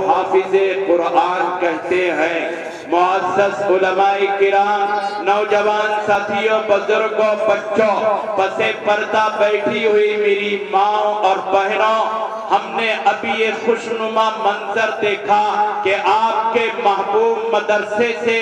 حافظ قرآن کہتے ہیں۔ معزز علماء کرام، نوجوان ساتھیوں، بزرگوں، بچوں، پس پردہ بیٹھی ہوئی میری ماں اور بہنوں، ہم نے ابھی یہ خوشنما منظر دیکھا کہ آپ کے محبوب مدرسے سے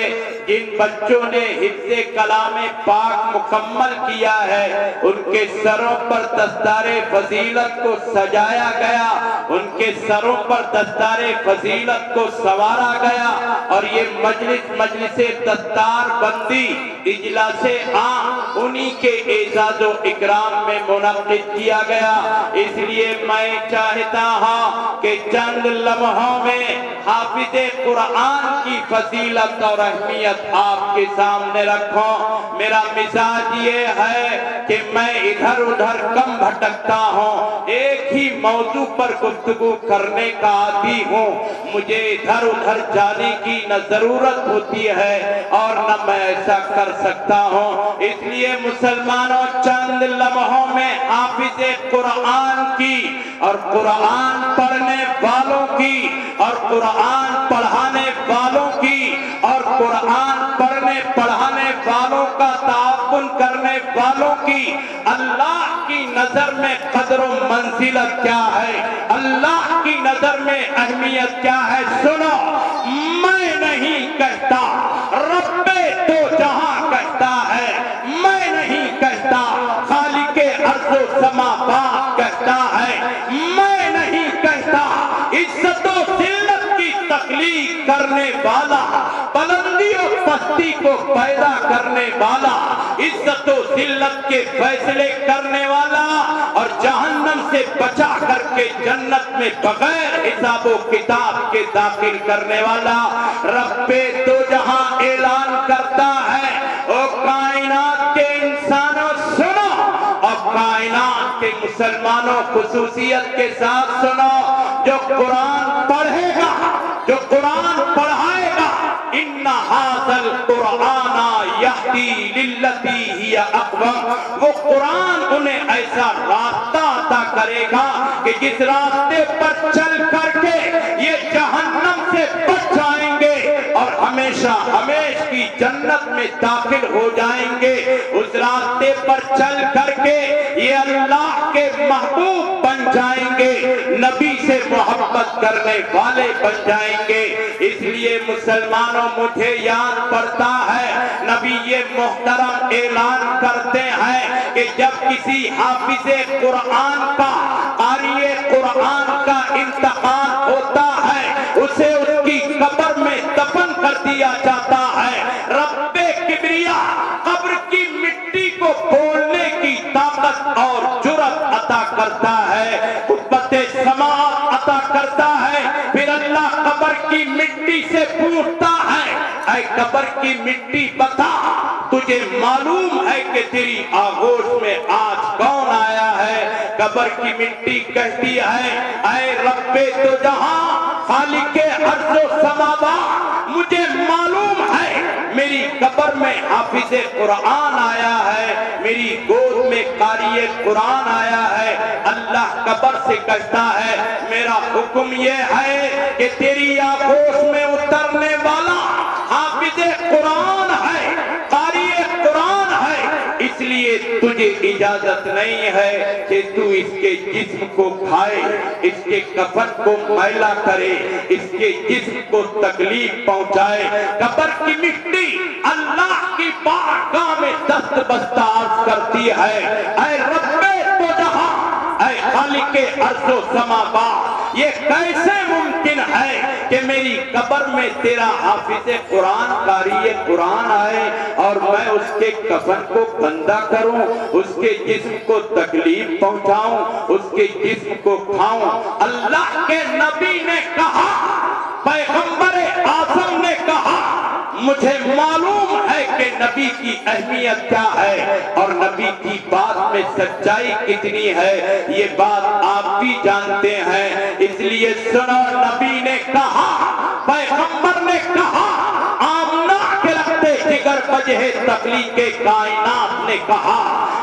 جن بچوں نے حفظ کلام پاک مکمل کیا ہے، ان کے سروں پر دستار فضیلت کو سجایا گیا، ان کے سروں پر دستار فضیلت کو سوارا گیا، اور یہ مجلس دستار بندی اجلاس عام انہی کے اعزاز و اکرام میں منعقد کیا گیا۔ اس لیے میں چاہتا ہوں کہ چند لمحوں میں حافظ قرآن کی فضیلت اور اہمیت آپ کے سامنے رکھوں۔ میرا مزاج یہ ہے کہ میں ادھر ادھر کم بھٹکتا ہوں، ایک ہی موضوع پر گفتگو کرنے کا عادی ہوں، مجھے ادھر ادھر جانے کی نہ ضرورت ہوتی ہے اور نہ میں ایسا کر سکتا ہوں۔ اس لیے مسلمانوں، چند لمحوں میں حافظ قرآن کی اور قرآن پڑھنے والوں کی اور قرآن پڑھانے والوں کی اور قرآن پڑھنے پڑھانے والوں کا تعاون کرنے والوں کی اللہ کی نظر میں قدر و منزلت کیا ہے، اللہ کی نظر میں اہمیت کیا ہے، سنو۔ میں نہیں کہتا، رب تو جہاں کہتا ہے، میں نہیں کہتا، خالق ارض و سماوات کہتا ہے، میں نہیں کہتا، عزت و ذلت کی تخلیق کرنے والا، بلندی و پستی کو پیدا کرنے والا، عزت و ذلت کے فیصلے کرنے والا، اور جہنم سے بچا کر کے جنت میں بغیر حساب و کتاب کے داخل کرنے والا رب دو جہاں اعلان کرتا ہے، او کائنات کے انسانوں سنو، اور کائنات کے مسلمانوں خصوصیت کے ساتھ سنو، جو قرآن پڑھے گا، جو قرآن پڑھائے گا، ان ھذا القرآن یہدی للتی ہی اقوم، وہ قرآن انہیں ایسا راستہ عطا کرے گا کہ جس راستے پر چل کر کے یہ جہنم سے بچ جائیں گے اور ہمیشہ ہمیش کی جنت میں داخل ہو جائیں گے۔ اس راستے پر چل کر کے یہ اللہ کے محبوب بن جائیں گے، نبی سے محبت کرنے والے بن جائیں گے۔ اس لیے مسلمانوں، مجھے یاد پڑتا ہے نبی یہ محترم اعلان کرتے ہیں کہ جب کسی حافظ قرآن کا، قاری قرآن کا انتقال ہوتا ہے، اسے اس کی قبر میں دفن کر دیا جاتا ہے، رب کبریا قبر کی مٹی کو بولنے کی طاقت اور جرأت عطا کرتا ہے، قوت سماعت عطا کرتا ہے، پھر اللہ قبر کی مٹی سے پوچھتا ہے، اے قبر کی مٹی بتا، تجھے معلوم ہے کہ تیری آغوش میں آج کون آیا ہے؟ قبر کی مٹی کہتی ہے، اے رب تو جہاں، خالق ارض و سماوات، مجھے معلوم ہے میری قبر میں حافظ قرآن آیا ہے، میری گود میں قاری قرآن آیا ہے۔ اللہ قبر سے کہتا ہے، میرا حکم یہ ہے کہ تیری آغوش میں اترنے والا حافظ قرآن ہے، قاری قرآن ہے، اس لیے تجھے اجازت نہیں ہے کہ تو اس کے جسم کو کھائے، اس کے کفن کو میلا کرے، اس کے جسم کو تکلیف پہنچائے۔ قبر کی مٹی اللہ کی بارگاہ میں دست بستہ عرض کرتی ہے، اے رب تو جہاں، اے خالق ارض و سماوات، یہ کیسے ممکن ہے کہ میری قبر میں تیرا حافظ قرآن، قاری قرآن آئے اور میں اس کے کفن کو گندا کروں، اس کے جسم کو تکلیف پہنچاؤں، اس کے جسم کو کھاؤں؟ اللہ کے نبی نے کہا، پیغمبر اعظم نے کہا، مجھے معلوم ہے کہ نبی کی اہمیت کیا ہے اور نبی کی بات میں سچائی کتنی ہے، یہ بات آپ بھی جانتے ہیں۔ اس لیے سنو، نبی نے کہا، پیغمبر نے کہا، آمنہ کے رکھتے جگر وجہ تخلیق کائنات نے کہا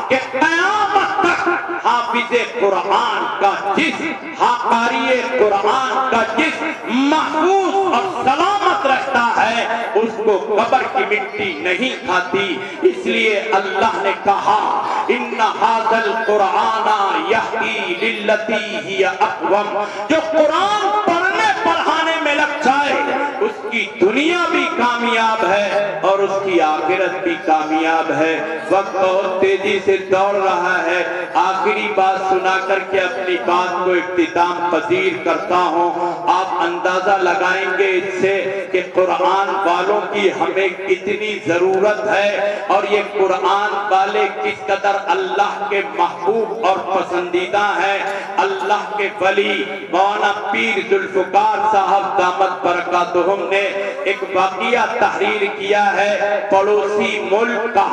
کہ قیامت تک حافظ قرآن کا جسم، قاری قرآن کا جسم محفوظ اور سلامت رہتا ہے، اس کو قبر کی مٹی نہیں کھاتی۔ اس لیے اللہ نے کہا ان ھذا القرآن یہدی للتی ہی اقوم، جو قرآن پڑھنے پڑھانے میں لگ جائے اس کی دنیا بھی کامیاب ہے اور اس کی آخرت بھی کامیاب ہے۔ وقت بہت تیزی سے دوڑ رہا ہے، آخری بات سنا کر کے اپنی بات کو اختتام پذیر کرتا ہوں۔ آپ اندازہ لگائیں گے اس سے کہ قرآن والوں کی ہمیں کتنی ضرورت ہے، اور یہ قرآن والے کس قدر اللہ کے محبوب اور پسندیدہ ہیں۔ اللہ کے ولی مولانا پیر ذوالفقار صاحب دامت برکاتہم نے ایک واقعہ تحریر کیا ہے پڑوسی ملک کا،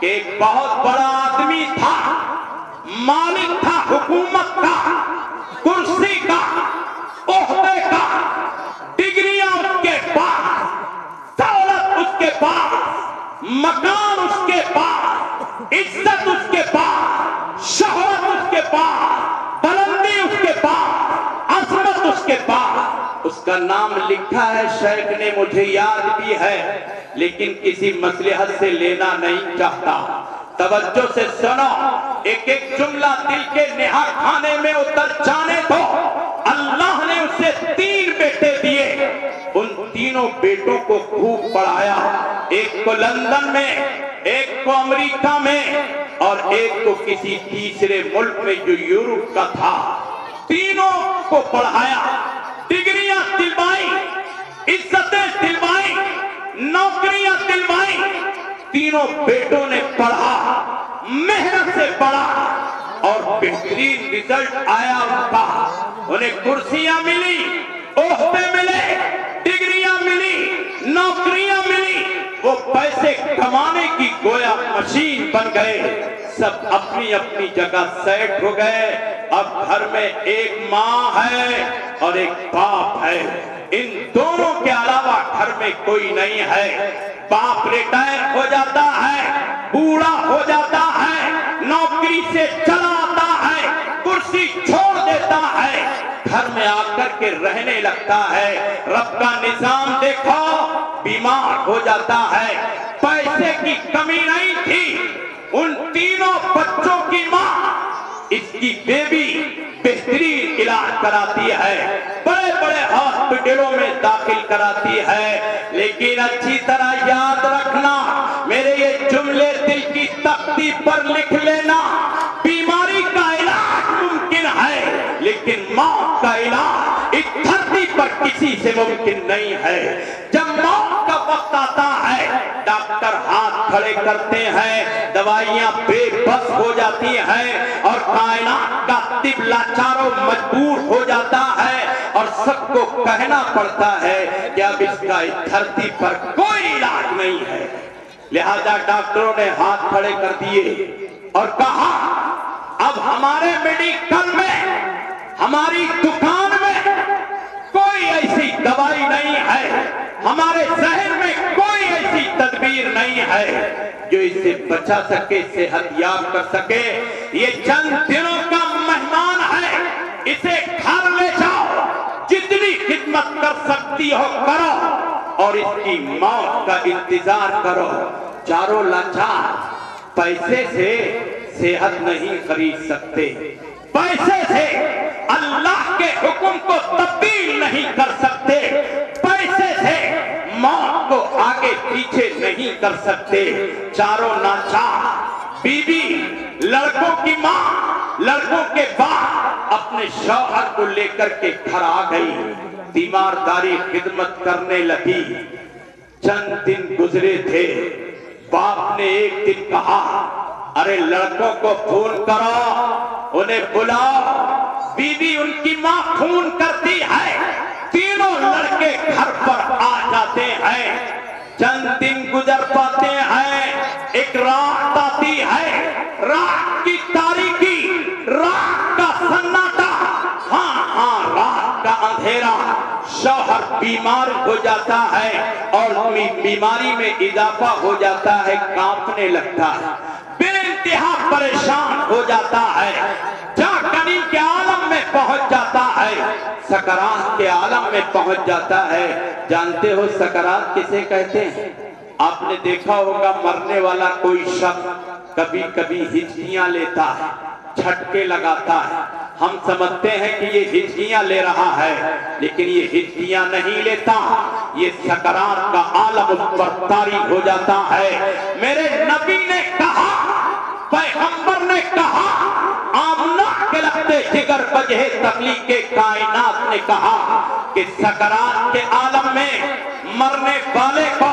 کہ ایک بہت بڑا آدمی تھا، مالک تھا حکومت کا، کرسی کا، عہدے کا، ڈگریاں اس کے پاس، دولت اس کے پاس، مکان اس کے پاس، عزت اس کے پاس، شہرت اس کے پاس، بلندی اس کے پاس، عظمت اس کے پاس۔ اس کا نام لکھا ہے، شیخ نے مجھے یاد بھی ہے، لیکن کسی مصلحت سے لینا نہیں چاہتا۔ توجہ سے سنو، ایک ایک جملہ دل کے نہا کھانے میں اتر جانے دو۔ اللہ نے اسے 3 بیٹے دیے، ان تینوں بیٹوں کو خوب پڑھایا، ایک کو لندن میں، ایک کو امریکہ میں، اور ایک کو کسی تیسرے ملک میں جو یورپ کا تھا۔ تینوں کو پڑھایا، ڈگریاں دلوائی، عزتیں دلوائی، نوکریاں دلوائی۔ تینوں بیٹوں نے پڑھا، محنت سے پڑھا، اور بہترین رزلٹ آیا ان کا۔ انہیں کرسیاں ملی، عہدے ملے، ڈگریاں ملی، نوکریاں ملی، وہ پیسے کمانے کی گویا مشین بن گئے۔ سب اپنی اپنی جگہ سیٹ ہو گئے۔ اب گھر میں ایک ماں ہے اور ایک باپ ہے، ان دونوں کے علاوہ گھر میں کوئی نہیں ہے۔ باپ ریٹائر ہو جاتا ہے، بوڑھا ہو جاتا ہے، نوکری سے چلا آتا ہے، کرسی چھوڑ دیتا ہے، گھر میں آ کر کے رہنے لگتا ہے۔ رب کا نظام دیکھو، بیمار ہو جاتا ہے۔ پیسے کی کمی نہیں تھی، ان تینوں بچوں کی ماں اس کی بیوی بہترین علاج کراتی ہے، بڑے بڑے ہاسپٹلوں میں داخل کراتی ہے۔ لیکن اچھی طرح یاد رکھنا، میرے یہ جملے دل کی تختی پر لکھ لینا، بیماری کا علاج ممکن ہے لیکن موت کا علاج اس دھرتی پر کسی سے ممکن نہیں ہے۔ جب موت کا وقت آتا ہے، ڈاکٹر ہاتھ کھڑے کرتے ہیں، دوائیاں بے بس ہو جاتی ہیں، اور کائنات کا طب لاچاروں مجبور ہو جاتا ہے، اور سب کو کہنا پڑتا ہے کہ اب اس کا اس دھرتی پر کوئی علاج نہیں ہے۔ لہذا ڈاکٹروں نے ہاتھ کھڑے کر دیے اور کہا اب ہمارے میڈیکل میں، ہماری دکان میں کوئی ایسی دوائی نہیں ہے، ہمارے ذہن میں کوئی ایسی تدبیر نہیں ہے جو اسے بچا سکے، صحت یاب کر سکے۔ یہ چند دنوں کا مہمان ہے، اسے گھر لے جاؤ، جتنی خدمت کر سکتی ہو کرو، اور اس کی موت کا انتظار کرو۔ چاروں لاچار، پیسے سے صحت نہیں خرید سکتے، پیسے سے اللہ کے حکم کو تبدیل نہیں کر سکتے، پیسے سے موت کو آگے پیچھے نہیں کر سکتے۔ چاروں ناچار، بیوی، لڑکوں کی ماں، لڑکوں کے باپ اپنے شوہر کو لے کر کے گھر آ گئی، تیمارداری خدمت کرنے لگی۔ چند دن گزرے تھے، باپ نے ایک دن کہا ارے لڑکوں کو فون کرو، انہیں بلاؤ۔ بیوی ان کی ماں فون کرتی ہے، تینوں لڑکے گھر پر آ جاتے ہیں۔ چند دن گزر پاتے ہیں، ایک رات آتی ہے، رات کی تاریکی، رات کا سناٹا، ہاں رات کا اندھیرا۔ شوہر بیمار ہو جاتا ہے اور بیماری میں اضافہ ہو جاتا ہے، کانپنے لگتا ہے۔ بے انتہا پریشان ہو جاتا ہے، جا کنی کے عالم میں پہنچ جاتا ہے، سکرات کے عالم میں پہنچ جاتا ہے۔ جانتے ہو سکرات کسے کہتے ہیں؟ آپ نے دیکھا ہوگا مرنے والا کوئی شخص کبھی کبھی ہچکیاں لیتا ہے، جھٹکے لگاتا ہے، ہم سمجھتے ہیں کہ یہ ہچکیاں لے رہا ہے، لیکن یہ ہچکیاں نہیں لیتا، یہ سکرات کا عالم اس پر طاری ہو جاتا ہے۔ میرے نبی نے کہا، پیغمبر نے کہا، آمنہ کے لگتے جگر وجہ تخلیق کائنات نے کہا کہ سکرات کے عالم میں مرنے والے کو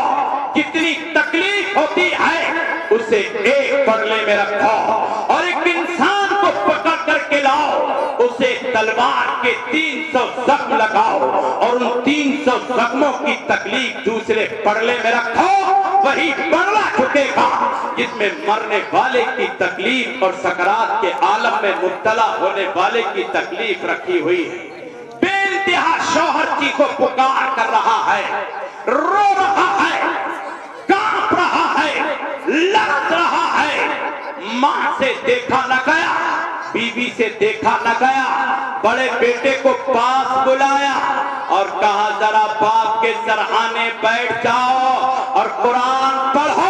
کتنی تکلیف ہوتی ہے، اسے ایک پلڑے میں رکھو اور ایک انسان کو پکڑ کر کے لاؤ، اسے تلوار کے 300 زخم لگاؤ اور ان 300 زخموں کی تکلیف دوسرے پلڑے میں رکھو، وہی پلڑا چھکے گا جس میں مرنے والے کی تکلیف اور سکرات کے عالم میں مبتلا ہونے والے کی تکلیف رکھی ہوئی ہے۔ بے انتہا شوہر چیخو پکار کر رہا ہے، رو رہا ہے، کانپ رہا ہے، لڑ رہا ہے، ماں سے دیکھا نہ گیا، بیوی سے دیکھا نہ گیا، بڑے بیٹے کو پاس بلایا اور کہا ذرا باپ کے سرہانے بیٹھ جاؤ اور قرآن پڑھو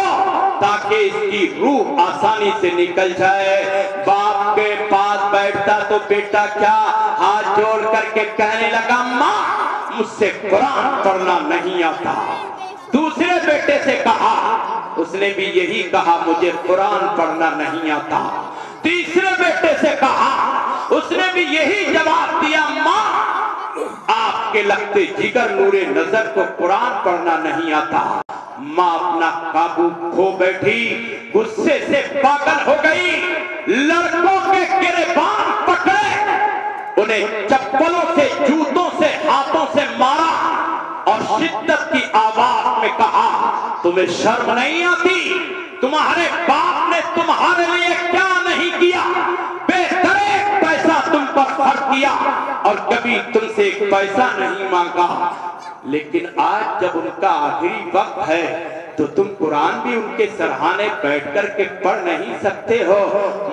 تاکہ اس کی روح آسانی سے نکل جائے۔ باپ کے پاس بیٹھتا تو بیٹا کیا ہاتھ جوڑ کر کے کہنے لگا، ماں مجھ سے قرآن پڑھنا نہیں آتا۔ دوسرے بیٹے سے کہا، اس نے بھی یہی کہا، مجھے قرآن پڑھنا نہیں آتا۔ تیسرے بیٹے سے کہا، اس نے بھی یہی جواب دیا، ماں آپ کے لگتے جگر نور نظر کو قرآن پڑھنا نہیں آتا۔ ماں اپنا قابو کھو بیٹھی، غصے سے پاگل ہو گئی، لڑکوں کے گریبان پکڑے، انہیں چپلوں سے، جوتوں سے، ہاتھوں سے مارا اور شدت کی آواز میں کہا، تمہیں شرم نہیں آتی؟ تمہارے باپ نے تمہارے لیے کیا نہیں کیا؟ بہتر ایک پیسہ تم پر خرچ کیا اور کبھی تم سے ایک پیسہ نہیں مانگا، لیکن آج جب ان کا آخری وقت ہے تو تم قرآن بھی ان کے سرہانے بیٹھ کر کے پڑھ نہیں سکتے ہو۔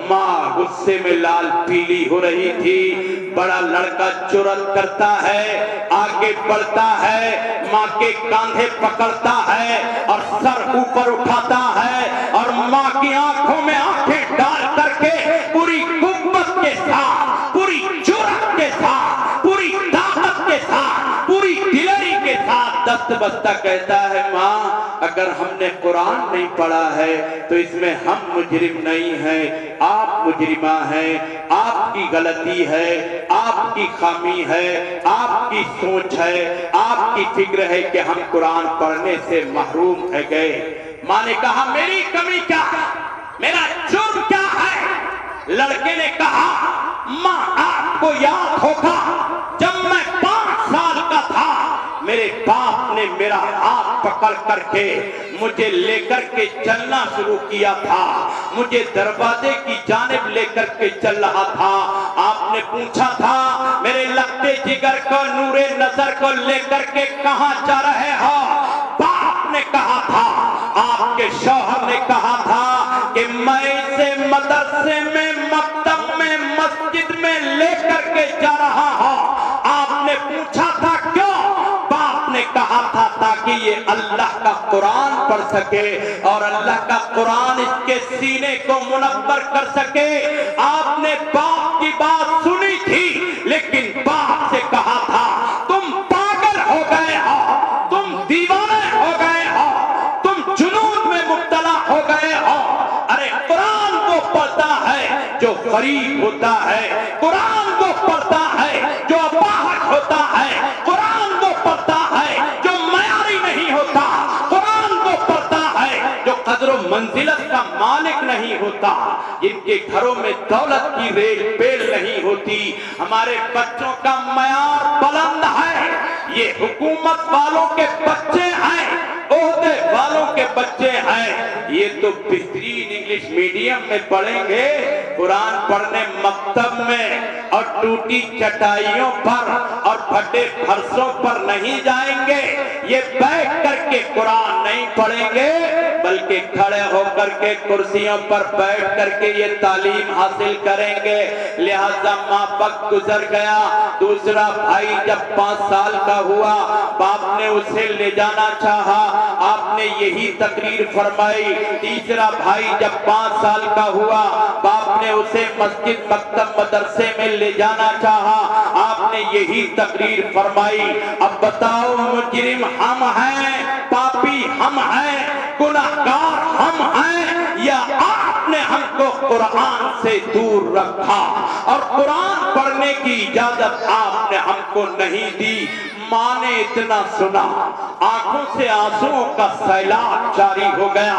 ماں غصے میں لال پیلی ہو رہی تھی۔ بڑا لڑکا جرأت کرتا ہے، آگے بڑھتا ہے، ماں کے کاندھے پکڑتا ہے اور سر اوپر اٹھاتا ہے اور ماں کی آنکھوں میں آنکھیں ڈال کر کے پوری قوت کے ساتھ، پوری جرأت کے ساتھ، پوری طاقت کے ساتھ، پوری دلیری کے ساتھ دست بستہ کہتا ہے، ماں اگر ہم نے قرآن نہیں پڑھا ہے تو اس میں ہم مجرم نہیں ہیں، آپ مجرمہ ہیں، آپ کی غلطی ہے، آپ کی خامی ہے، آپ کی سوچ ہے، آپ کی فکر ہے کہ ہم قرآن پڑھنے سے محروم ہے گئے۔ ماں نے کہا، میری کمی کیا ہے؟ میرا جرم کیا ہے؟ لڑکے نے کہا، ماں آپ کو یاد ہوگا جب میں 5 سال کا تھا، میرے باپ نے میرا ہاتھ پکڑ کر کے مجھے لے کر کے چلنا شروع کیا تھا، مجھے دروازے کی جانب لے کر کے چل رہا تھا۔ آپ نے پوچھا تھا، میرے لگتے جگر کو، نور نظر کو لے کر کے کہاں جا رہے ہو؟ باپ نے کہا تھا، آپ کے شوہر نے کہا تھا کہ میں اسے مدرسے میں، مکتب میں، مسجد میں لے کر کے جا رہا ہوں۔ آپ نے پوچھا تھا کیوں؟ باپ نے کہا تھا تاکہ یہ اللہ کا قرآن پڑھ سکے اور اللہ کا قرآن اس کے سینے کو منور کر سکے۔ آپ نے باپ کی بات سنی تھی، لیکن باپ سے کہا تھا، تم پاگل ہو گئے ہو، تم دیوانے ہو گئے ہو، تم جنون میں مبتلا ہو گئے ہو۔ ارے قرآن وہ پڑھتا ہے جو غریب ہوتا ہے، قرآن وہ پڑھتا ہے جو اپاہج ہوتا ہے، قرآن وہ پڑھتا ہے جو معیاری نہیں ہوتا، قرآن وہ پڑھتا ہے جو قدر و منزلت کا مالک نہیں ہوتا، جن کے گھروں میں دولت کی ریل پیل نہیں ہوتی۔ ہمارے بچوں کا معیار بلند ہے، یہ حکومت والوں کے بچے ہیں، عہدے والوں کے بچے ہیں، یہ تو بہترین انگلش میڈیم میں پڑھیں گے، قرآن پڑھنے مکتب میں اور ٹوٹی چٹائیوں پر اور پھٹے فرشوں پر نہیں جائیں گے، یہ بیٹھ کر کے قرآن نہیں پڑھیں گے، بلکہ کھڑے ہو کر کے کرسیوں پر بیٹھ کر کے یہ تعلیم حاصل کریں گے۔ لہذا ماں وقت گزر گیا، دوسرا بھائی جب 5 سال کا ہوا، باپ نے اسے لے جانا چاہا، آپ نے یہی تقریر فرمائی۔ تیسرا بھائی جب 5 سال کا ہوا، باپ نے اسے مسجد مکتب مدرسے میں لے جانا چاہا، آپ نے یہی تقریر فرمائی۔ اب بتاؤ مجرم ہم ہیں، پاپی ہم ہیں، گناہگار ہم ہیں، یا آپ نے ہم کو قرآن سے دور رکھا اور قرآن پڑھنے کی اجازت آپ نے ہم کو نہیں دی؟ ماں نے اتنا سنا، آنکھوں سے آنسوؤں کا سیلاب جاری ہو گیا،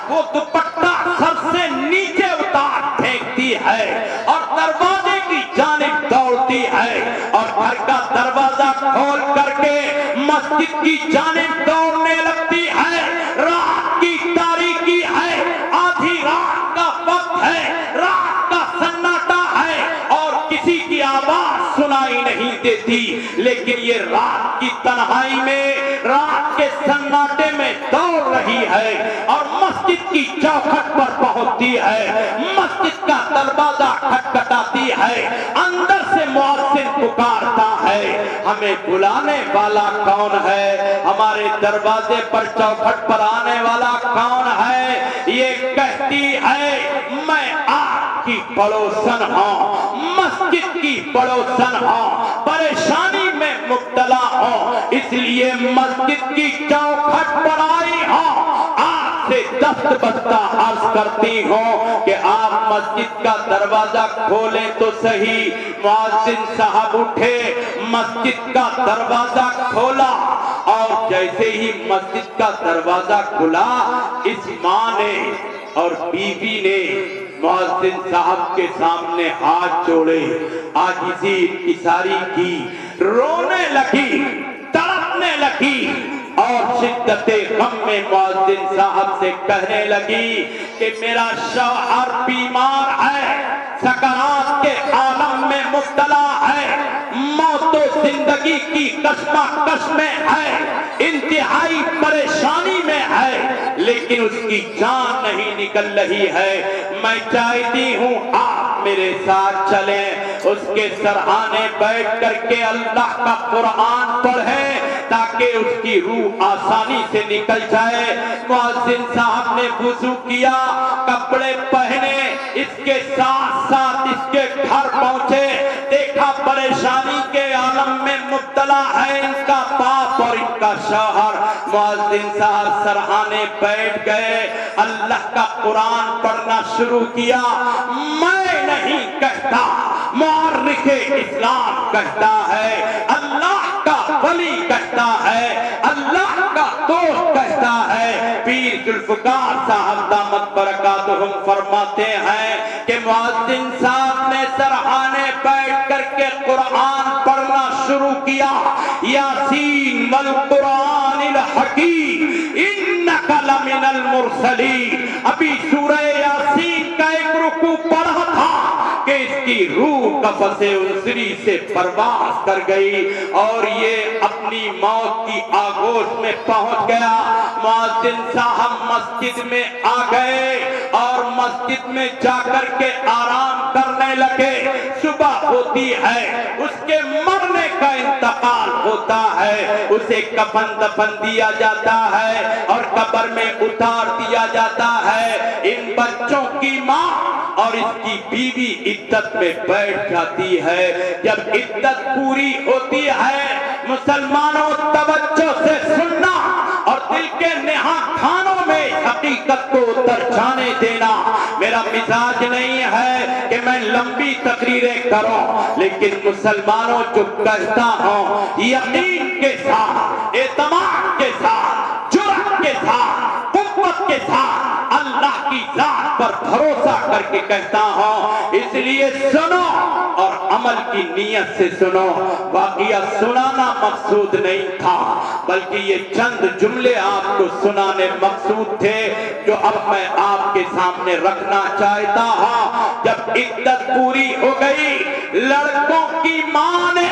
وہ دوپٹہ سر سے نیچے اتار پھینکتی ہے اور دروازے کی جانب دوڑتی ہے اور گھر کا دروازہ کھول کر کے مسجد کی جانب دوڑنے لگتی ہے۔ رات کی تاریکی ہے، آدھی رات کا وقت ہے، رات کا سناٹا ہے اور کسی کی آواز سنائی نہیں دیتی، لیکن یہ رات کی تنہائی میں، رات کے سناٹے میں دوڑ رہی ہے اور مسجد کی چوکھٹ پر پہنچتی ہے، مسجد کا دروازہ کھٹکھٹاتی ہے، اندر سے مؤذن پکارتا ہے۔ ہمیں بلانے والا کون ہے؟ ہمارے دروازے پر چوکھٹ پر آنے والا کون ہے؟ یہ کہتی ہے میں آپ کی پڑوسن ہوں، مسجد کی پڑوسن ہوں، پریشانی میں مبتلا ہوں، اس لیے مسجد کی چوکھٹ پر آئی ہوں، آپ سے دست بستہ عرض کرتی ہوں کہ آپ مسجد کا دروازہ کھولیں تو صحیح۔ مؤذن صاحب اٹھے، مسجد کا دروازہ کھولا اور جیسے ہی مسجد کا دروازہ کھلا، اس ماں نے اور بیوی نے مؤذن صاحب کے سامنے ہاتھ جوڑے، عاجزی انکساری کی، رونے لگی، تڑپنے لگی اور شدت غم میں مؤذن صاحب سے کہنے لگی کہ میرا شوہر بیمار ہے، سکرات کے عالم میں مبتلا ہے، موت و زندگی کی کشمکش میں ہے، انتہائی پریشانی میں ہے، لیکن اس کی جان نہیں نکل رہی ہے۔ میں چاہتی ہوں آپ میرے ساتھ چلیں، اس کے سرہانے بیٹھ کر کے اللہ کا قرآن پڑھیں تاکہ اس کی روح آسانی سے نکل جائے۔ مؤذن صاحب نے وضو کیا، کپڑے پہنے، اس کے ساتھ ساتھ اس کے گھر پہنچے، دیکھا پریشانی کے عالم میں مبتلا ہے ان کا باپ اور ان کا شوہر۔ مؤذن صاحب سرہانے بیٹھ گئے، اللہ کا قرآن پڑھنا شروع کیا۔ میں نہیں کہتا، مورخ اسلام کہتا ہے، اللہ کا ولی کہتا ہے، اللہ کا دوست کہتا ہے۔ پیر ذوالفقار صاحب دامت برکاتہم فرماتے ہیں کہ مؤذن صاحب نے سرہانے بیٹھ کر کے قرآن پڑھنا شروع کیا۔ یاسین والقرآن الحکیم انک لمن المرسلین، ابھی سورہ یاسین کا ایک رکوع پڑھا تھا کہ اس کی روح قفس انصری سے پرواز کر گئی اور یہ اپنی موت کی آغوش میں پہنچ گیا۔ مؤذن صاحب مسجد میں آ گئے اور مسجد میں جا کر کے آرام کرنے لگے۔ صبح ہوتی ہے، اس کے مرنے کا انتقال ہوتا ہے، اسے کفن دفن دیا جاتا ہے اور قبر میں اتار دیا جاتا ہے۔ ان بچوں کی ماں اور اس کی بیوی عدت میں بیٹھ جاتی ہے۔ جب عدت پوری ہوتی ہے، مسلمانوں توجہ سے سننا اور دل کے نہاں خانوں میں حقیقت کو اتر جانے دینا۔ میرا مزاج نہیں ہے کہ میں لمبی تقریریں کروں، لیکن مسلمانوں جو کہتا ہوں یقین کے ساتھ، اعتماد کے ساتھ، جرأت کے ساتھ، قوت کے ساتھ، اللہ کی ذات پر بھروسہ کر کے کہتا ہوں، اس لیے سنو اور عمل کی نیت سے سنو۔ واقعہ سنانا مقصود نہیں تھا، بلکہ یہ چند جملے آپ کو سنانے مقصود تھے جو اب میں آپ کے سامنے رکھنا چاہتا ہوں۔ جب عدت پوری ہو گئی، لڑکوں کی ماں نے،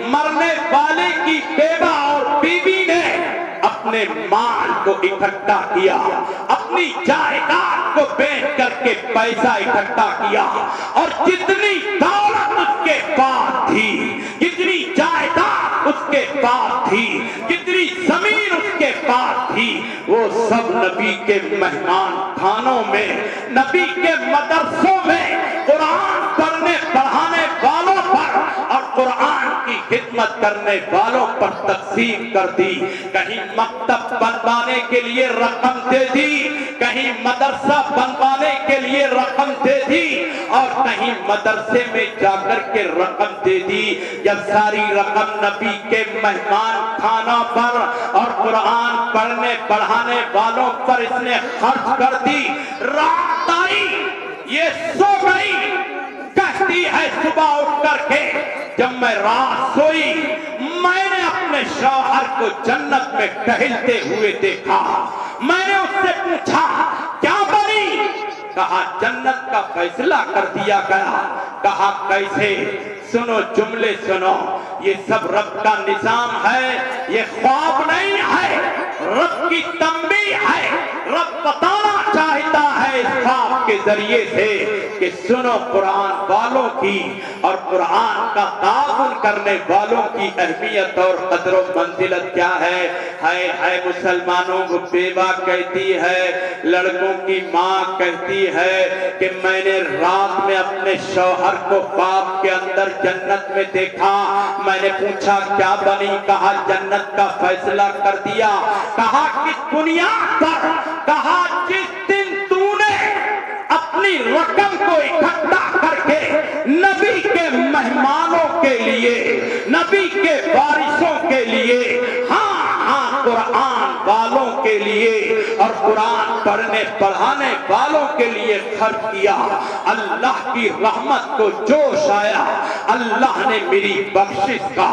مرنے والے کی بیوہ اور بیوی نے اپنے مال کو اکٹھا کیا، اپنی جائیداد کو بیچ کر کے پیسہ اکٹھا کیا، اور جتنی دولت اس کے پاس تھی، جتنی جائیداد اس کے پاس تھی، جتنی زمین اس کے پاس تھی، وہ سب نبی کے مہمان خانوں میں، نبی کے مدرسوں میں، قرآن پڑھنے پڑھانے والوں پر اور قرآن کی خدمت کرنے والوں پر تقسیم کر دی۔ کہیں مکتب بنوانے کے لیے رقم دے دی، کہیں مدرسہ بنوانے کے لیے رقم دے دی، اور کہیں مدرسے میں جا کر کے رقم دے دی۔ جب ساری رقم نبی کے مہمان خانوں پر اور قرآن پڑھنے پڑھانے والوں پر اس نے خرچ کر دی، رات آئی، یہ سو گئی، کہتی ہے صبح اٹھ کر کے جب میں رات سوئی، میں نے اپنے شوہر کو جنت میں ٹہلتے ہوئے دیکھا۔ میں نے اس سے پوچھا کیا بنی؟ کہا جنت کا فیصلہ کر دیا گیا۔ کہا کیسے؟ سنو جملے سنو، یہ سب رب کا نظام ہے، یہ خواب نہیں ہے، رب کی تنبیہ ہے۔ رب بتانا چاہتا ہے اس خواب کے ذریعے سے کہ سنو قرآن والوں کی اور قرآن کا تعاون کرنے والوں کی اہمیت اور قدر و منزلت کیا ہے۔ مسلمانوں کو بیوہ کہتی ہے، لڑکوں کی ماں کہتی ہے کہ میں نے رات میں اپنے شوہر کو خواب کے اندر جنت میں دیکھا۔ میں نے پوچھا کیا بنی؟ کہا جنت کا فیصلہ کر دیا۔ کہا کس بنیاد پر؟ کہا جس دن تو نے اپنی رقم کو اکٹھا کر کے نبی کے مہمانوں کے لیے، نبی کے وارثوں کے لیے، قرآن والوں کے لیے اور قرآن پڑھنے پڑھانے والوں کے لیے خرچ کیا، اللہ کی رحمت کو جوش آیا۔ اللہ نے میری بخشش کا،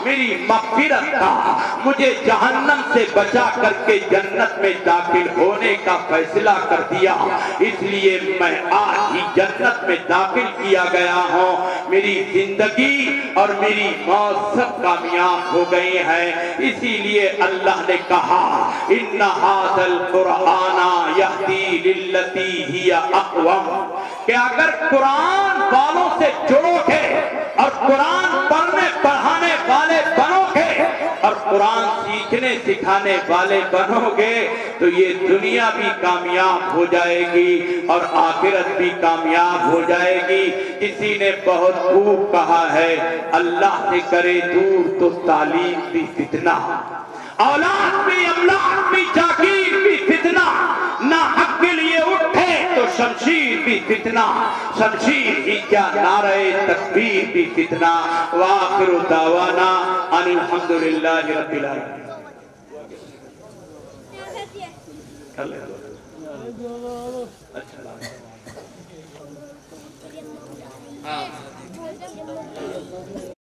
میری مغفرت کا، مجھے جہنم سے بچا کر کے جنت میں داخل ہونے کا فیصلہ کر دیا۔ اس لیے میں آج ہی جنت میں داخل کیا گیا ہوں۔ میری زندگی اور میری موت سب کامیاب ہو گئی ہے۔ اسی لیے اللہ نے کہا ان ھذا القرآن یہدی للتی ہی اقوم، کہ اگر قرآن والوں سے جڑو گے اور قرآن پڑھنے پڑھانے والے بنو گے اور قرآن سیکھنے سکھانے والے بنو گے تو یہ دنیا بھی کامیاب ہو جائے گی اور آخرت بھی کامیاب ہو جائے گی۔ کسی نے بہت خوب کہا ہے، اللہ سے کرے دور تو تعلیم بھی فتنہ، اولاد بھی املاک بھی جاگیر بھی فتنہ، نہ حق کے لیے اٹھے تو شمشیر بھی فتنہ، شمشیر ہی کیا نعرہ تکبیر بھی فتنہ۔ وآخر دعوانا ان الحمدللہ رب العالمین۔ اچھا